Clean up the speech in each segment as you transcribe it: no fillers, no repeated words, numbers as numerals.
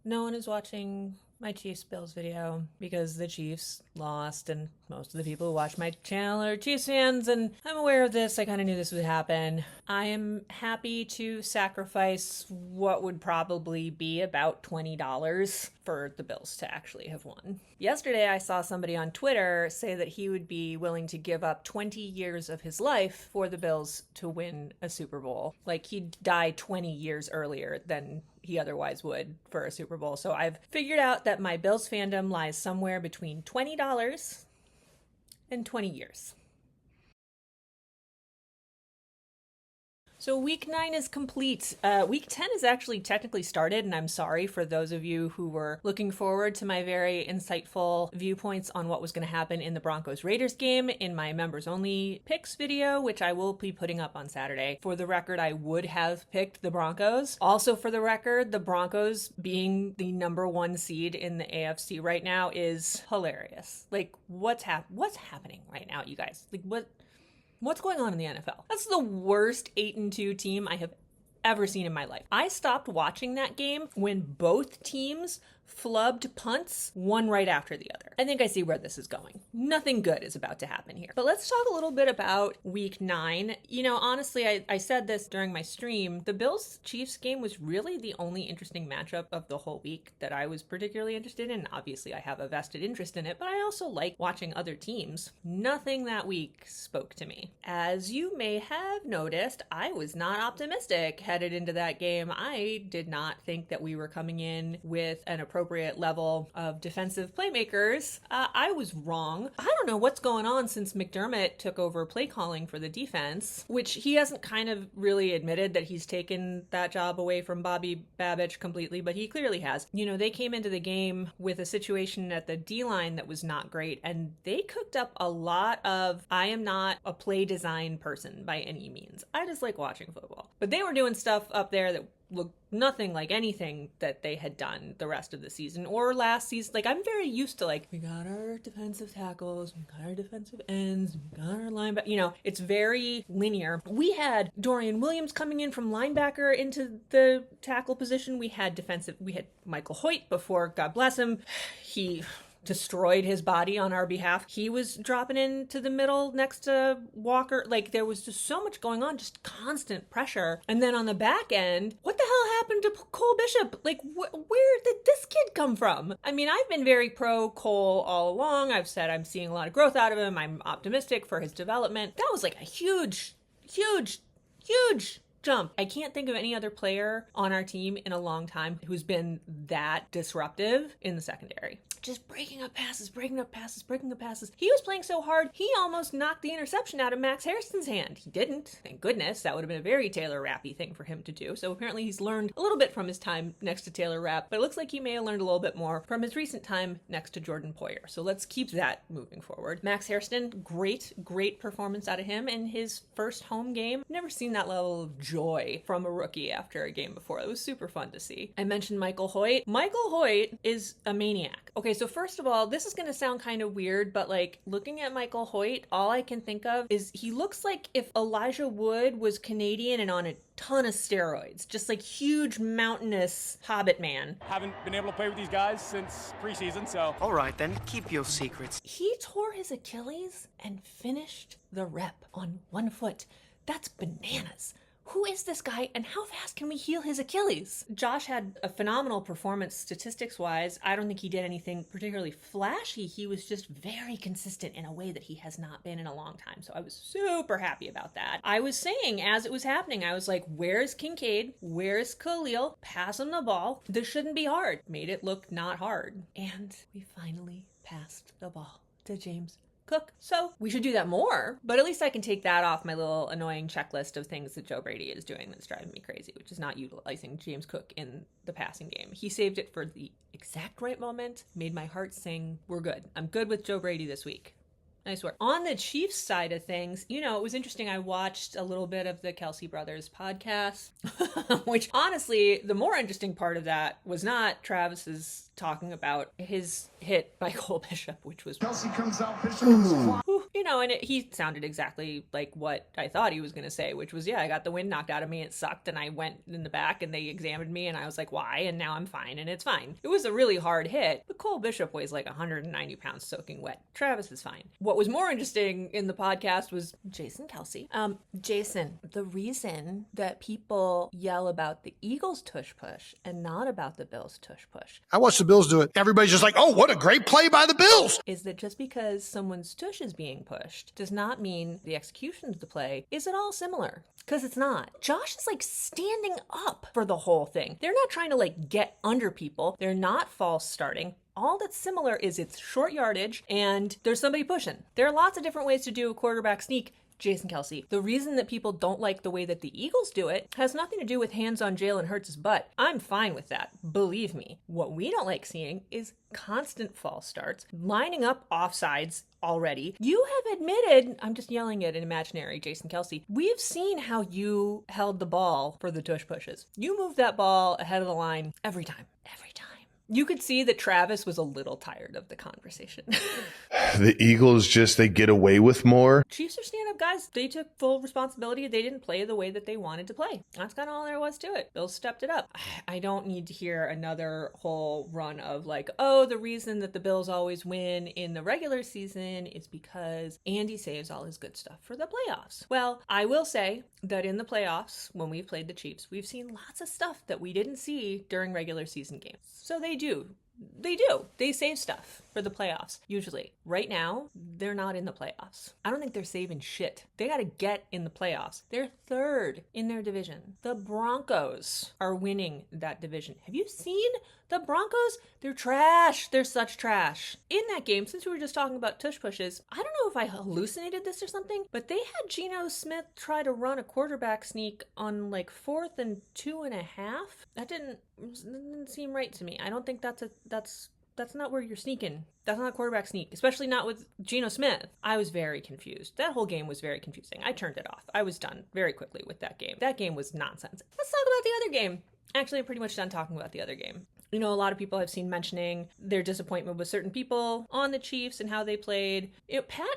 No one is watching my Chiefs-Bills video because the Chiefs lost, and most of the people who watch my channel are Chiefs fans, and I'm aware of this. I kind of knew this would happen. I am happy to sacrifice what would probably be about $20 for the Bills to actually have won. Yesterday, I saw somebody on Twitter say that he would be willing to give up 20 years of his life for the Bills to win a Super Bowl. Like, he'd die 20 years earlier than he otherwise would for a Super Bowl. So I've figured out that my Bills fandom lies somewhere between $20 and 20 years. So week 9 is complete. Week 10 is actually technically started, and I'm sorry for those of you who were looking forward to my very insightful viewpoints on what was going to happen in the Broncos-Raiders game in my members-only picks video, which I will be putting up on Saturday. For the record, I would have picked the Broncos. Also, for the record, the Broncos being the #1 seed in the AFC right now is hilarious. Like, what's happening right now, you guys? Like, what's going on in the NFL? That's the worst 8-2 team I have ever seen in my life. I stopped watching that game when both teams flubbed punts, one right after the other. I think I see where this is going. Nothing good is about to happen here. But let's talk a little bit about week 9. You know, honestly, I said this during my stream. The Bills-Chiefs game was really the only interesting matchup of the whole week that I was particularly interested in. Obviously, I have a vested interest in it, but I also like watching other teams. Nothing that week spoke to me. As you may have noticed, I was not optimistic headed into that game. I did not think that we were coming in with an appropriate level of defensive playmakers. I was wrong. I don't know what's going on since McDermott took over play calling for the defense, which he hasn't kind of really admitted that he's taken that job away from Bobby Babich completely, but he clearly has. You know, they came into the game with a situation at the D-line that was not great, and they cooked up a lot of, I am not a play design person by any means. I just like watching football. But they were doing stuff up there that looked nothing like anything that they had done the rest of the season or last season. Like, I'm very used to, like, we got our defensive tackles, we got our defensive ends, we got our linebacker. You know, it's very linear. We had Dorian Williams coming in from linebacker into the tackle position. We had Michael Hoyt before, God bless him. He destroyed his body on our behalf. He was dropping into the middle next to Walker. Like, there was just so much going on, just constant pressure. And then on the back end, what the hell happened to Cole Bishop? Like, where did this kid come from? I mean, I've been very pro Cole all along. I've said I'm seeing a lot of growth out of him. I'm optimistic for his development. That was like a huge jump. I can't think of any other player on our team in a long time who's been that disruptive in the secondary. Just breaking up passes. He was playing so hard, he almost knocked the interception out of Max Harrison's hand. He didn't, thank goodness. That would have been a very Taylor Rappy thing for him to do. So apparently he's learned a little bit from his time next to Taylor Rapp, but it looks like he may have learned a little bit more from his recent time next to Jordan Poyer. So let's keep that moving forward. Max Harrison, great performance out of him in his first home game. Never seen that level of joy from a rookie after a game before. It was super fun to see. I mentioned Michael Hoyt. Michael Hoyt is a maniac. Okay, so first of all, this is going to sound kind of weird, but like looking at Michael Hoyt, all I can think of is he looks like if Elijah Wood was Canadian and on a ton of steroids. Just like huge mountainous hobbit man. Haven't been able to play with these guys since preseason, so. All right, then, keep your secrets. He tore his Achilles and finished the rep on one foot. That's bananas. Who is this guy and how fast can we heal his Achilles? Josh had a phenomenal performance statistics-wise. I don't think he did anything particularly flashy. He was just very consistent in a way that he has not been in a long time. So I was super happy about that. I was saying as it was happening, I was like, where's Kincaid? Where's Khalil? Pass him the ball. This shouldn't be hard. Made it look not hard. And we finally passed the ball to James Cook. So we should do that more, but at least I can take that off my little annoying checklist of things that Joe Brady is doing that's driving me crazy, which is not utilizing James Cook in the passing game. He saved it for the exact right moment, made my heart sing. We're good. I'm good with Joe Brady this week. I swear. On the Chiefs side of things, you know, it was interesting. I watched a little bit of the Kelsey Brothers podcast, which honestly, the more interesting part of that was not Travis's talking about his hit by Cole Bishop, which was Kelsey comes out, Bishop comes flying. And he sounded exactly like what I thought he was going to say, which was, yeah, I got the wind knocked out of me. It sucked. And I went in the back and they examined me and I was like, why? And now I'm fine and it's fine. It was a really hard hit. But Cole Bishop weighs like 190 pounds soaking wet. Travis is fine. What was more interesting in the podcast was Jason Kelsey. Jason, the reason that people yell about the Eagles tush push and not about the Bills tush push. I watched the Bills do it. Everybody's just like, oh, what a great play by the Bills. Is that just because someone's tush is being pushed does not mean the execution of the play is at all similar. Because it's not. Josh is like standing up for the whole thing. They're not trying to like get under people. They're not false starting. All that's similar is it's short yardage and there's somebody pushing. There are lots of different ways to do a quarterback sneak. Jason Kelsey. The reason that people don't like the way that the Eagles do it has nothing to do with hands on Jalen Hurts' butt. I'm fine with that. Believe me. What we don't like seeing is constant false starts, lining up offsides already. You have admitted, I'm just yelling at an imaginary Jason Kelsey, we've seen how you held the ball for the tush pushes. You moved that ball ahead of the line every time. Every time. You could see that Travis was a little tired of the conversation. The Eagles they get away with more. Chiefs are stand-up guys. They took full responsibility. They didn't play the way that they wanted to play. That's kind of all there was to it. Bills stepped it up. I don't need to hear another whole run of like, oh, the reason that the Bills always win in the regular season is because Andy saves all his good stuff for the playoffs. Well, I will say that in the playoffs, when we've played the Chiefs, we've seen lots of stuff that we didn't see during regular season games. So they do. They save stuff for the playoffs, usually. Right now, they're not in the playoffs. I don't think they're saving shit. They got to get in the playoffs. They're third in their division. The Broncos are winning that division. Have you seen the Broncos? They're trash. They're such trash. In that game, since we were just talking about tush pushes, I don't know if I hallucinated this or something, but they had Geno Smith try to run a quarterback sneak on like 4th and 2.5. That didn't seem right to me. I don't think that's not where you're sneaking. That's not a quarterback sneak, especially not with Geno Smith. I was very confused. That whole game was very confusing. I turned it off. I was done very quickly with that game. That game was nonsense. Let's talk about the other game. Actually, I'm pretty much done talking about the other game. A lot of people I've seen mentioning their disappointment with certain people on the Chiefs and how they played. Pat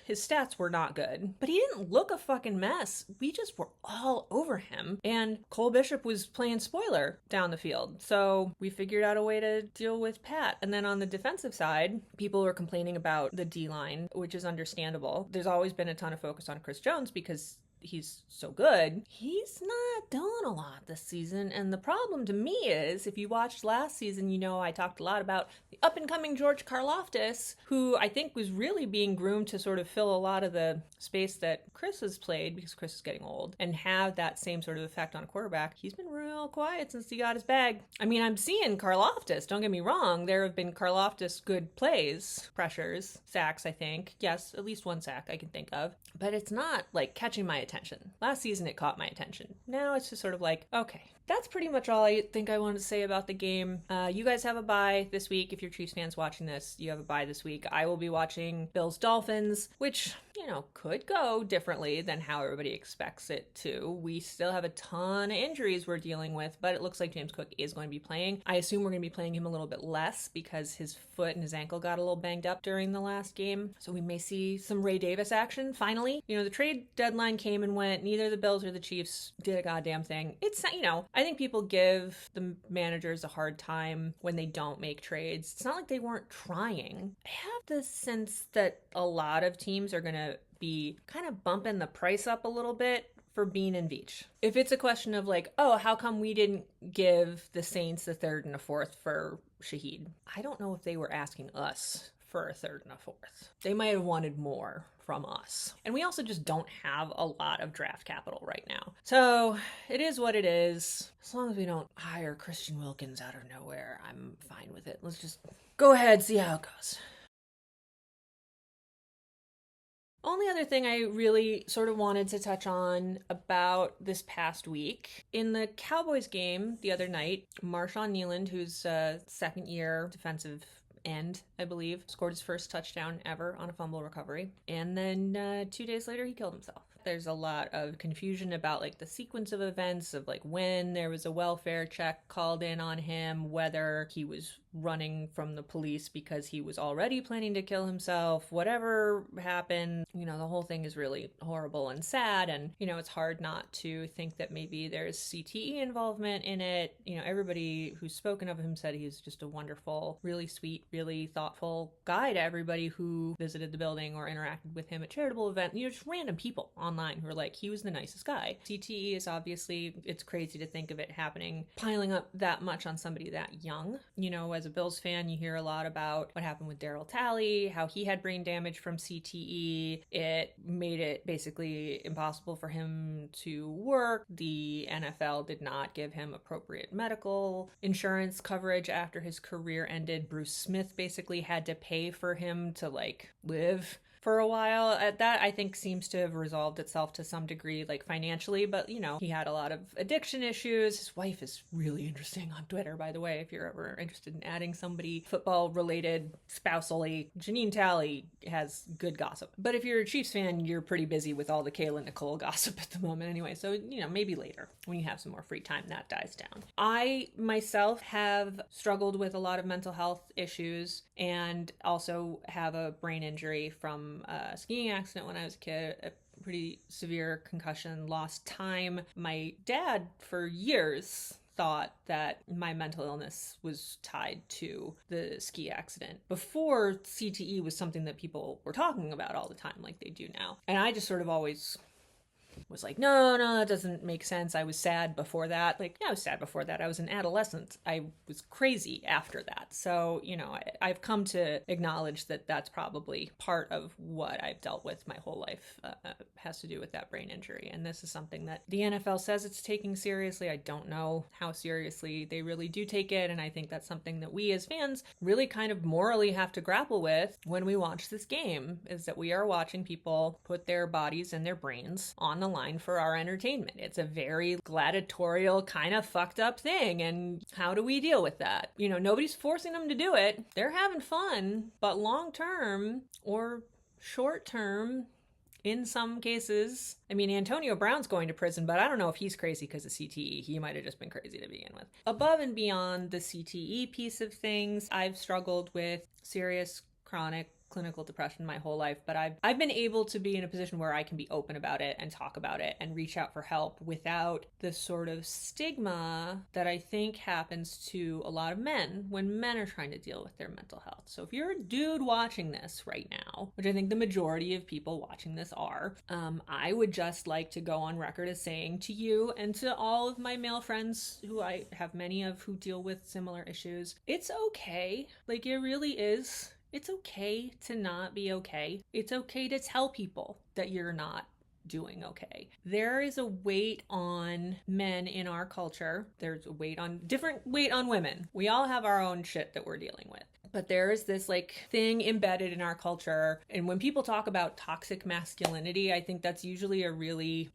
his stats were not good, but he didn't look a fucking mess. We just were all over him. And Cole Bishop was playing spoiler down the field. So we figured out a way to deal with Pat. And then on the defensive side, people were complaining about the D-line, which is understandable. There's always been a ton of focus on Chris Jones because he's so good. He's not doing a lot this season. And the problem to me is, if you watched last season, I talked a lot about the up-and-coming George Karlaftis, who I think was really being groomed to sort of fill a lot of the space that Chris has played, because Chris is getting old, and have that same sort of effect on a quarterback. He's been real quiet since he got his bag. I mean, I'm seeing Karlaftis, don't get me wrong. There have been Karlaftis good plays, pressures, sacks, I think. Yes, at least one sack I can think of. But it's not like catching my attention. Last season, it caught my attention. Now it's just sort of like, okay. That's pretty much all I think I wanted to say about the game. You guys have a bye this week. If you're Chiefs fans watching this, you have a bye this week. I will be watching Bills Dolphins, which, could go differently than how everybody expects it to. We still have a ton of injuries we're dealing with, but it looks like James Cook is going to be playing. I assume we're going to be playing him a little bit less because his foot and his ankle got a little banged up during the last game. So we may see some Ray Davis action finally. The trade deadline came and went. Neither the Bills or the Chiefs did a goddamn thing. It's, I think people give the managers a hard time when they don't make trades. It's not like they weren't trying. I have the sense that a lot of teams are going to be kind of bumping the price up a little bit for Bean and Veach. If it's a question of like, oh, how come we didn't give the Saints the 3rd and a 4th for Shaheed? I don't know if they were asking us for a 3rd and a 4th. They might have wanted more from us. And we also just don't have a lot of draft capital right now. So it is what it is. As long as we don't hire Christian Wilkins out of nowhere, I'm fine with it. Let's just go ahead, see how it goes. Only other thing I really sort of wanted to touch on about this past week. In the Cowboys game the other night, Marshawn Kneeland, who's a second-year defensive end, I believe, scored his first touchdown ever on a fumble recovery. And then 2 days later, he killed himself. There's a lot of confusion about like the sequence of events of like when there was a welfare check called in on him, whether he was running from the police because he was already planning to kill himself, whatever happened. You know, the whole thing is really horrible and sad. And, you know, it's hard not to think that maybe there's CTE involvement in it. You know, everybody who's spoken of him said he's just a wonderful, really sweet, really thoughtful guy to everybody who visited the building or interacted with him at charitable events. You know, just random people online who are like, he was the nicest guy. CTE is obviously, it's crazy to think of it happening, piling up that much on somebody that young. You know, as a Bills fan, you hear a lot about what happened with Daryl Talley, how he had brain damage from CTE. It made it basically impossible for him to work. The NFL did not give him appropriate medical insurance coverage after his career ended. Bruce Smith basically had to pay for him to like live for a while. That I think seems to have resolved itself to some degree, like financially, but you know, he had a lot of addiction issues. His wife is really interesting on Twitter, by the way, if you're ever interested in adding somebody football related spousally. Janine Talley has good gossip. But if you're a Chiefs fan, you're pretty busy with all the Kayla Nicole gossip at the moment anyway. So, you know, maybe later when you have some more free time, that dies down. I myself have struggled with a lot of mental health issues and also have a brain injury from a skiing accident when I was a kid, a pretty severe concussion, lost time. My dad for years thought that my mental illness was tied to the ski accident before CTE was something that people were talking about all the time like they do now. And I just sort of always was like, no, that doesn't make sense. I was sad before that. Like, yeah, I was sad before that. I was an adolescent. I was crazy after that. So, you know, I've come to acknowledge that that's probably part of what I've dealt with my whole life, has to do with that brain injury. And this is something that the NFL says it's taking seriously. I don't know how seriously they really do take it. And I think that's something that we as fans really kind of morally have to grapple with when we watch this game, is that we are watching people put their bodies and their brains on the line for our entertainment. It's a very gladiatorial kind of fucked up thing. And how do we deal with that? You know, nobody's forcing them to do it. They're having fun, but long term or short term, in some cases, I mean, Antonio Brown's going to prison, but I don't know if he's crazy because of CTE. He might have just been crazy to begin with. Above and beyond the CTE piece of things, I've struggled with serious chronic clinical depression my whole life, but I've been able to be in a position where I can be open about it and talk about it and reach out for help without the sort of stigma that I think happens to a lot of men when men are trying to deal with their mental health. So if you're a dude watching this right now, which I think the majority of people watching this are, I would just like to go on record as saying to you and to all of my male friends, who I have many of who deal with similar issues, it's okay. Like, it really is. It's okay to not be okay. It's okay to tell people that you're not doing okay. There is a weight on men in our culture. There's a different weight on women. We all have our own shit that we're dealing with. But there is this like thing embedded in our culture. And when people talk about toxic masculinity, I think that's usually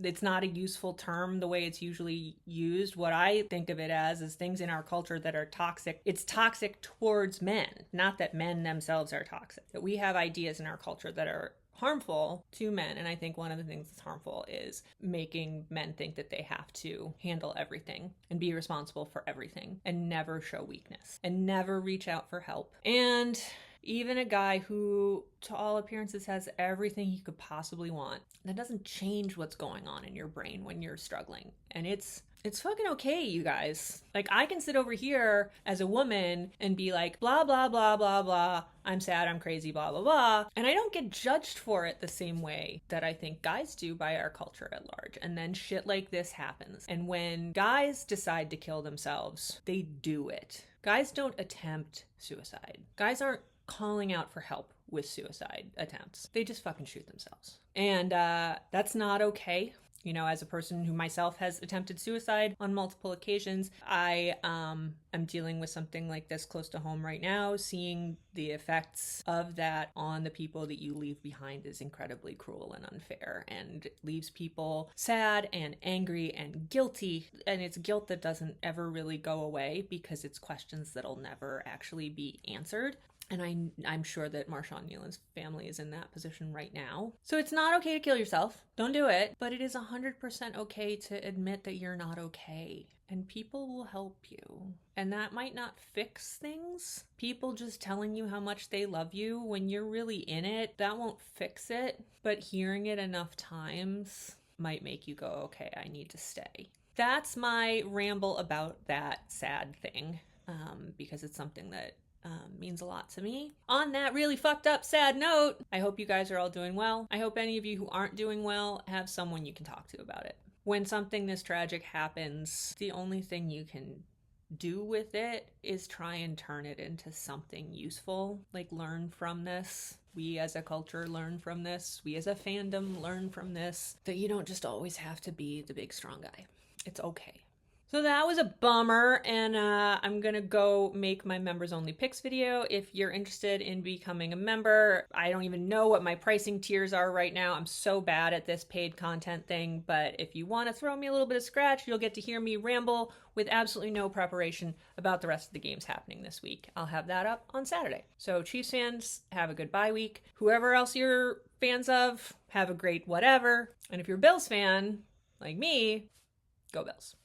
it's not a useful term the way it's usually used. What I think of it as is things in our culture that are toxic. It's toxic towards men, not that men themselves are toxic. That we have ideas in our culture that are harmful to men. And I think one of the things that's harmful is making men think that they have to handle everything and be responsible for everything and never show weakness and never reach out for help. And even a guy who, to all appearances, has everything he could possibly want, that doesn't change what's going on in your brain when you're struggling. And it's fucking okay, you guys. Like, I can sit over here as a woman and be like, blah, blah, blah, blah, blah. I'm sad, I'm crazy, blah, blah, blah. And I don't get judged for it the same way that I think guys do by our culture at large. And then shit like this happens. And when guys decide to kill themselves, they do it. Guys don't attempt suicide. Guys aren't calling out for help with suicide attempts. They just fucking shoot themselves. And that's not okay. You know, as a person who myself has attempted suicide on multiple occasions, I am dealing with something like this close to home right now. Seeing the effects of that on the people that you leave behind is incredibly cruel and unfair, and leaves people sad and angry and guilty. And it's guilt that doesn't ever really go away because it's questions that'll never actually be answered. And I'm sure that Marshawn Nealon's family is in that position right now. So it's not okay to kill yourself. Don't do it. But it is 100% okay to admit that you're not okay. And people will help you. And that might not fix things. People just telling you how much they love you when you're really in it, that won't fix it. But hearing it enough times might make you go, okay, I need to stay. That's my ramble about that sad thing, because it's something that means a lot to me. On that really fucked up sad note, I hope you guys are all doing well. I hope any of you who aren't doing well have someone you can talk to about it. When something this tragic happens, the only thing you can do with it is try and turn it into something useful. Like, learn from this. We as a culture learn from this. We as a fandom learn from this. That you don't just always have to be the big strong guy. It's okay. So that was a bummer, and I'm gonna go make my members only picks video. If you're interested in becoming a member, I don't even know what my pricing tiers are right now. I'm so bad at this paid content thing, but if you want to throw me a little bit of scratch, you'll get to hear me ramble with absolutely no preparation about the rest of the games happening this week. I'll have that up on Saturday. So Chiefs fans, have a good bye week. Whoever else you're fans of, have a great whatever. And if you're a Bills fan, like me, go Bills.